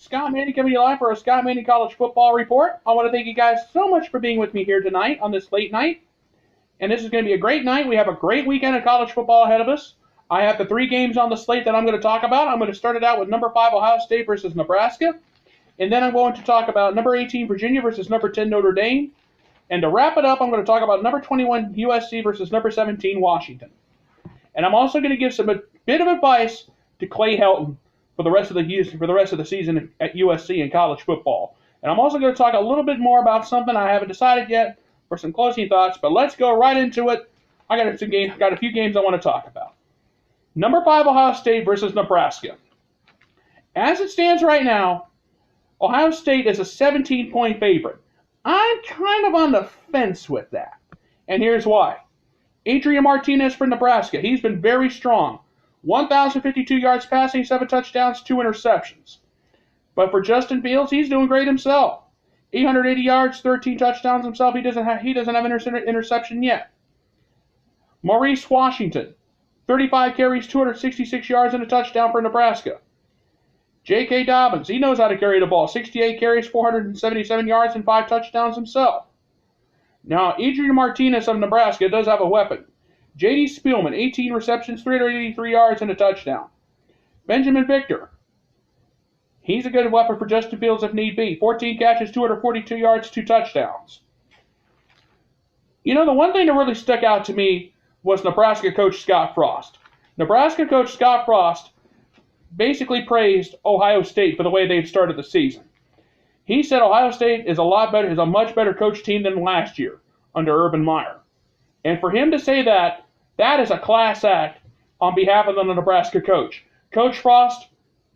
Scott Manning coming to you live for a Scott Manning College Football Report. I want to thank you guys so much for being with me here tonight on this late night. And this is going to be a great night. We have a great weekend of college football ahead of us. I have the 3 games on the slate that I'm going to talk about. I'm going to start it out with number 5 Ohio State versus Nebraska. And then I'm going to talk about number 18 Virginia versus number 10 Notre Dame. And to wrap it up, I'm going to talk about number 21 USC versus number 17 Washington. And I'm also going to give a bit of advice to Clay Helton for the rest of the season at USC in college football. And I'm also going to talk a little bit more about something I haven't decided yet for some closing thoughts, but let's go right into it. I got a few games I want to talk about. Number 5 Ohio State versus Nebraska. As it stands right now, Ohio State is a 17-point favorite. I'm kind of on the fence with that. And here's why. Adrian Martinez for Nebraska. He's been very strong. 1,052 yards passing, 7 touchdowns, 2 interceptions. But for Justin Fields, he's doing great himself. 880 yards, 13 touchdowns himself. He doesn't have an interception yet. Maurice Washington, 35 carries, 266 yards, and a touchdown for Nebraska. J.K. Dobbins, he knows how to carry the ball. 68 carries, 477 yards, and 5 touchdowns himself. Now, Adrian Martinez of Nebraska does have a weapon. J.D. Spielman, 18 receptions, 383 yards, and a touchdown. Benjamin Victor, he's a good weapon for Justin Fields if need be. 14 catches, 242 yards, 2 touchdowns. You know, the one thing that really stuck out to me was Nebraska coach Scott Frost. Nebraska coach Scott Frost basically praised Ohio State for the way they've started the season. He said Ohio State is a much better coach team than last year under Urban Meyer. And for him to say that, that is a class act on behalf of the Nebraska coach. Coach Frost,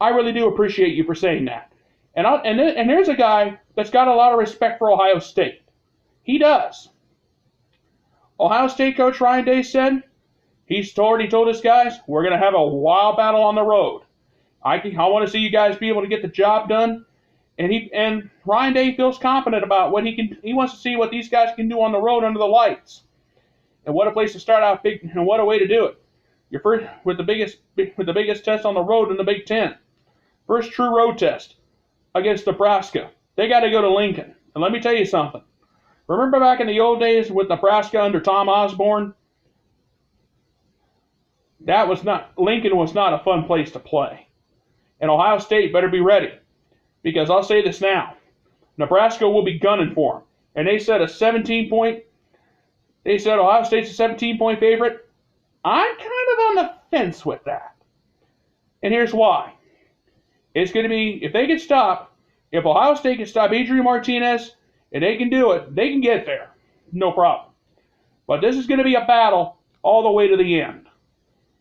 I really do appreciate you for saying that. And there's a guy that's got a lot of respect for Ohio State. He does. Ohio State coach Ryan Day said, he's already told his guys, we're going to have a wild battle on the road. I want to see you guys be able to get the job done. And Ryan Day feels confident about what he can. He wants to see what these guys can do on the road under the lights. And what a place to start out big, and what a way to do it. Your first with the biggest test on the road in the Big Ten. First true road test against Nebraska. They got to go to Lincoln. And let me tell you something. Remember back in the old days with Nebraska under Tom Osborne? Lincoln was not a fun place to play. And Ohio State better be ready. Because I'll say this now. Nebraska will be gunning for them. And they said Ohio State's a 17-point favorite. I'm kind of on the fence with that. And here's why. It's going to be, if Ohio State can stop Adrian Martinez, and they can do it, they can get there. No problem. But this is going to be a battle all the way to the end.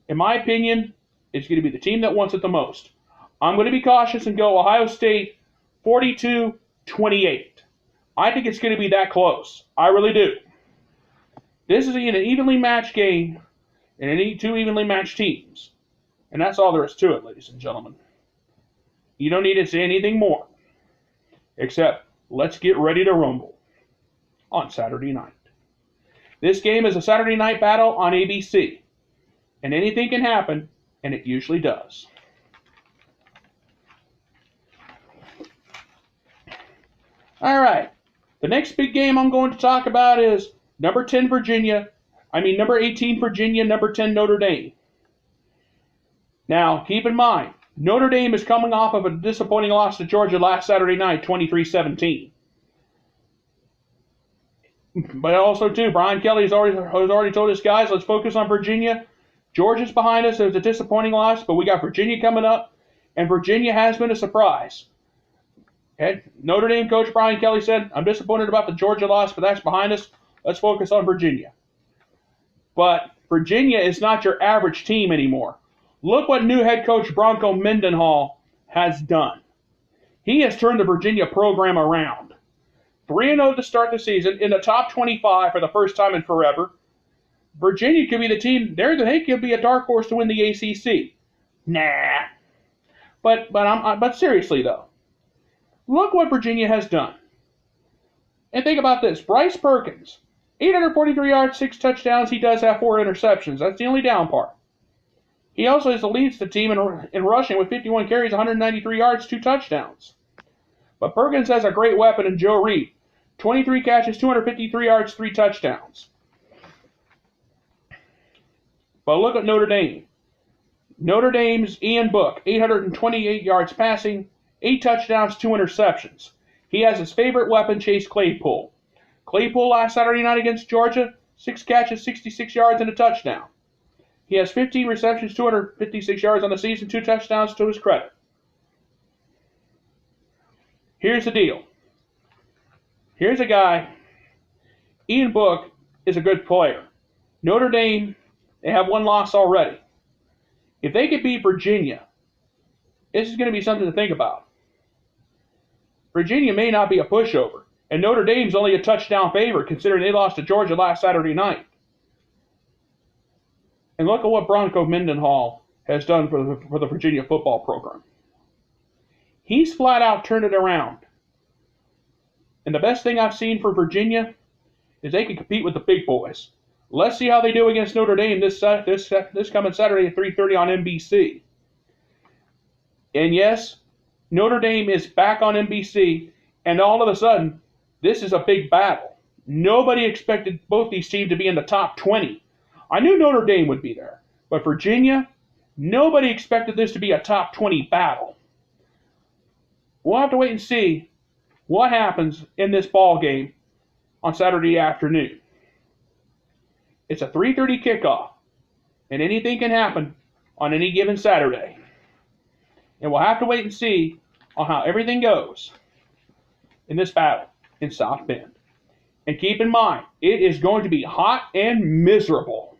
In my opinion, it's going to be the team that wants it the most. I'm going to be cautious and go Ohio State 42-28. I think it's going to be that close. I really do. This is an evenly matched game and 2 evenly matched teams. And that's all there is to it, ladies and gentlemen. You don't need to say anything more. Except, let's get ready to rumble on Saturday night. This game is a Saturday night battle on ABC. And anything can happen, and it usually does. All right. The next big game I'm going to talk about is number 18 Virginia, number 10 Notre Dame. Now, keep in mind, Notre Dame is coming off of a disappointing loss to Georgia last Saturday night, 23-17. But also, too, Brian Kelly has already told his guys, let's focus on Virginia. Georgia's behind us. It was a disappointing loss, but we got Virginia coming up, and Virginia has been a surprise. Okay. Notre Dame coach Brian Kelly said, I'm disappointed about the Georgia loss, but that's behind us. Let's focus on Virginia. But Virginia is not your average team anymore. Look what new head coach Bronco Mendenhall has done. He has turned the Virginia program around. 3-0 to start the season, in the top 25 for the first time in forever. Virginia could be the team, they could be a dark horse to win the ACC. Nah. But seriously, though. Look what Virginia has done. And think about this. Bryce Perkins, 843 yards, 6 touchdowns. He does have 4 interceptions. That's the only down part. He also leads the team in rushing with 51 carries, 193 yards, 2 touchdowns. But Perkins has a great weapon in Joe Reed. 23 catches, 253 yards, 3 touchdowns. But look at Notre Dame. Notre Dame's Ian Book, 828 yards passing, 8 touchdowns, 2 interceptions. He has his favorite weapon, Chase Claypool. Claypool last Saturday night against Georgia, 6 catches, 66 yards, and a touchdown. He has 15 receptions, 256 yards on the season, 2 touchdowns to his credit. Here's the deal. Here's a guy. Ian Book is a good player. Notre Dame, they have 1 loss already. If they could beat Virginia, this is going to be something to think about. Virginia may not be a pushover, and Notre Dame's only a touchdown favorite considering they lost to Georgia last Saturday night. And look at what Bronco Mendenhall has done for the Virginia football program. He's flat out turned it around. And the best thing I've seen for Virginia is they can compete with the big boys. Let's see how they do against Notre Dame this coming Saturday at 3:30 on NBC. And yes, Notre Dame is back on NBC, and all of a sudden, this is a big battle. Nobody expected both these teams to be in the top 20. I knew Notre Dame would be there, but Virginia, nobody expected this to be a top 20 battle. We'll have to wait and see what happens in this ball game on Saturday afternoon. It's a 3:30 kickoff, and anything can happen on any given Saturday. And we'll have to wait and see on how everything goes in this battle in South Bend. And keep in mind, it is going to be hot and miserable.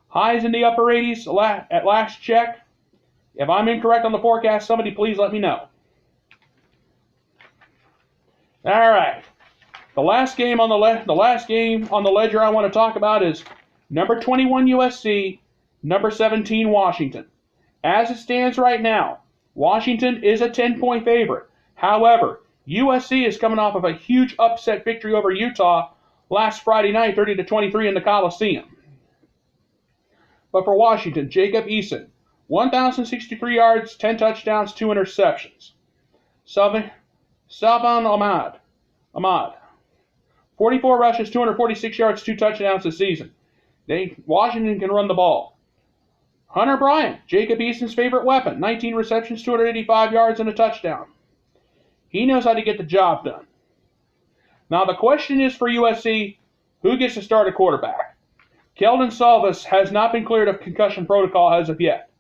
Highs in the upper 80s at last check. If I'm incorrect on the forecast, somebody please let me know. All right. The last game on the ledger I want to talk about is number 21 USC, number 17 Washington. As it stands right now, Washington is a 10-point favorite. However, USC is coming off of a huge upset victory over Utah last Friday night, 30-23 in the Coliseum. But for Washington, Jacob Eason, 1,063 yards, 10 touchdowns, 2 interceptions. Salvan Ahmad, 44 rushes, 246 yards, 2 touchdowns this season. Washington can run the ball. Hunter Bryant, Jacob Eason's favorite weapon, 19 receptions, 285 yards, and a touchdown. He knows how to get the job done. Now the question is for USC, who gets to start a quarterback? Keldon Salvis has not been cleared of concussion protocol as of yet.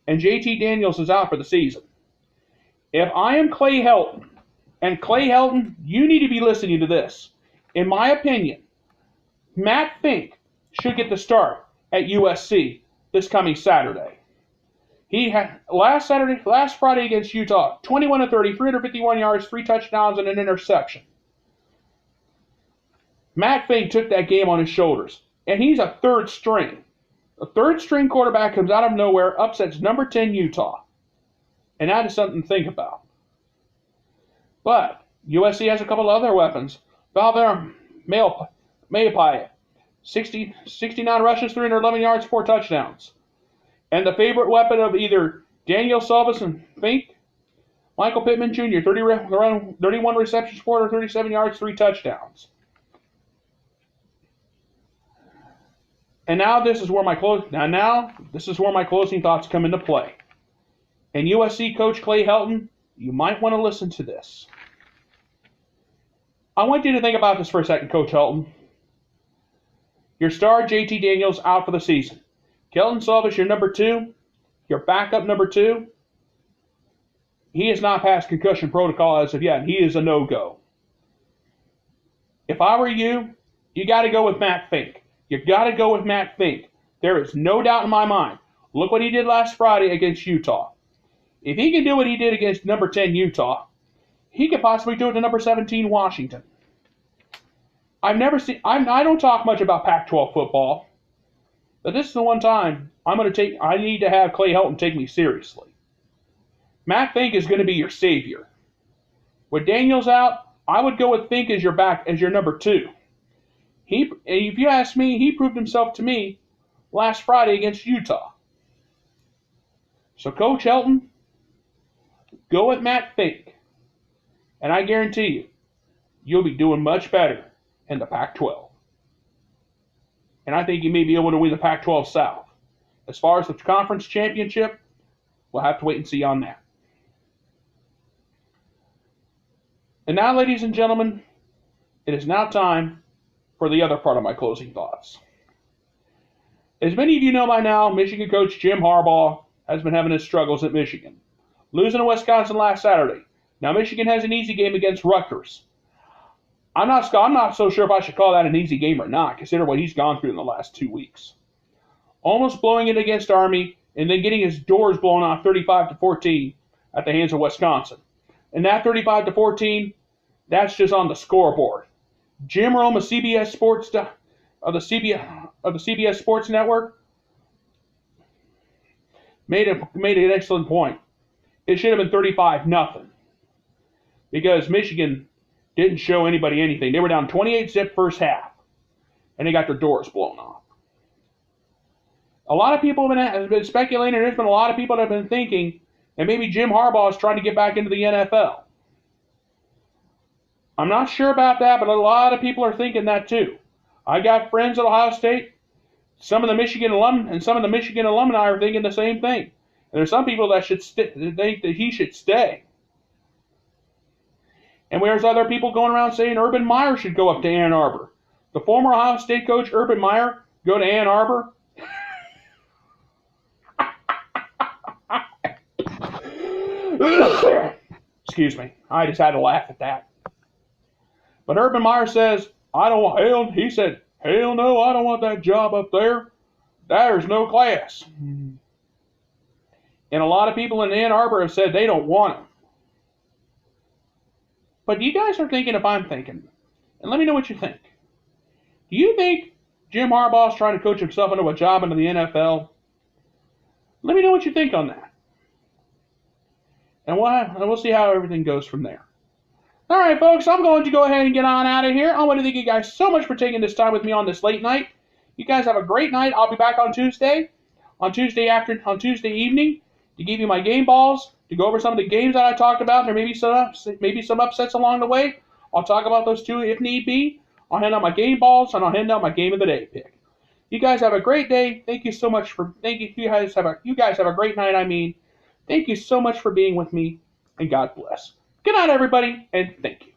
And JT Daniels is out for the season. If I am Clay Helton, and Clay Helton, you need to be listening to this. In my opinion, Matt Fink should get the start at USC this coming Saturday. He had last Friday against Utah, 21-30, 351 yards, 3 touchdowns, and an interception. Matt Fink took that game on his shoulders, and he's a third string. A third string quarterback comes out of nowhere, upsets number 10 Utah. And that is something to think about. But USC has a couple of other weapons. Valver Mayapai, 69 rushes, 311 yards, 4 touchdowns. And the favorite weapon of either Daniel Salvis and Fink, Michael Pittman Jr., 31 receptions, 437 yards, 3 touchdowns. And now this is where my closing thoughts come into play. And USC coach Clay Helton, you might want to listen to this. I want you to think about this for a second, Coach Helton. Your star, JT Daniels, out for the season. Keldon Salvis, your number 2, your backup number 2. He has not passed concussion protocol as of yet. He is a no-go. If I were you, you got to go with Matt Fink. You got to go with Matt Fink. There is no doubt in my mind. Look what he did last Friday against Utah. If he can do what he did against number 10 Utah, he could possibly do it to number 17 Washington. I don't talk much about Pac-12 football, but this is the one time I need to have Clay Helton take me seriously. Matt Fink is going to be your savior. With Daniels out, I would go with Fink as your number 2. If you ask me, he proved himself to me last Friday against Utah. So, Coach Helton, go with Matt Fink, and I guarantee you, you'll be doing much better in the Pac-12. And I think you may be able to win the Pac-12 South. As far as the conference championship, we'll have to wait and see on that. And now, ladies and gentlemen, it is now time for the other part of my closing thoughts. As many of you know by now, Michigan coach Jim Harbaugh has been having his struggles at Michigan, losing to Wisconsin last Saturday. Now, Michigan has an easy game against Rutgers. I'm not so sure if I should call that an easy game or not, considering what he's gone through in the last 2 weeks. Almost blowing it against Army, and then getting his doors blown off 35-14 at the hands of Wisconsin. And that 35-14, that's just on the scoreboard. Jim Rome of CBS Sports of the CBS Sports Network made an excellent point. It should have been 35-0 because Michigan didn't show anybody anything. They were down 28-zip first half, and they got their doors blown off. A lot of people have been speculating, and there's been a lot of people that have been thinking that maybe Jim Harbaugh is trying to get back into the NFL. I'm not sure about that, but a lot of people are thinking that too. I got friends at Ohio State, some of the Michigan alumni are thinking the same thing. And there's some people that think that he should stay. And there's other people going around saying Urban Meyer should go up to Ann Arbor. The former Ohio State coach Urban Meyer go to Ann Arbor. Excuse me. I just had to laugh at that. But Urban Meyer says, he said, hell no, I don't want that job up there. There's no class. And a lot of people in Ann Arbor have said they don't want him. But you guys are thinking if I'm thinking. And let me know what you think. Do you think Jim Harbaugh's trying to coach himself into a job into the NFL? Let me know what you think on that. And we'll see how everything goes from there. All right, folks, I'm going to go ahead and get on out of here. I want to thank you guys so much for taking this time with me on this late night. You guys have a great night. I'll be back on Tuesday evening to give you my game balls, to go over some of the games that I talked about. There may be some upsets along the way. I'll talk about those too if need be. I'll hand out my game balls, and I'll hand out my game of the day pick. You guys have a great day. Thank you so much you guys have a great night. Thank you so much for being with me, and God bless. Good night, everybody, and thank you.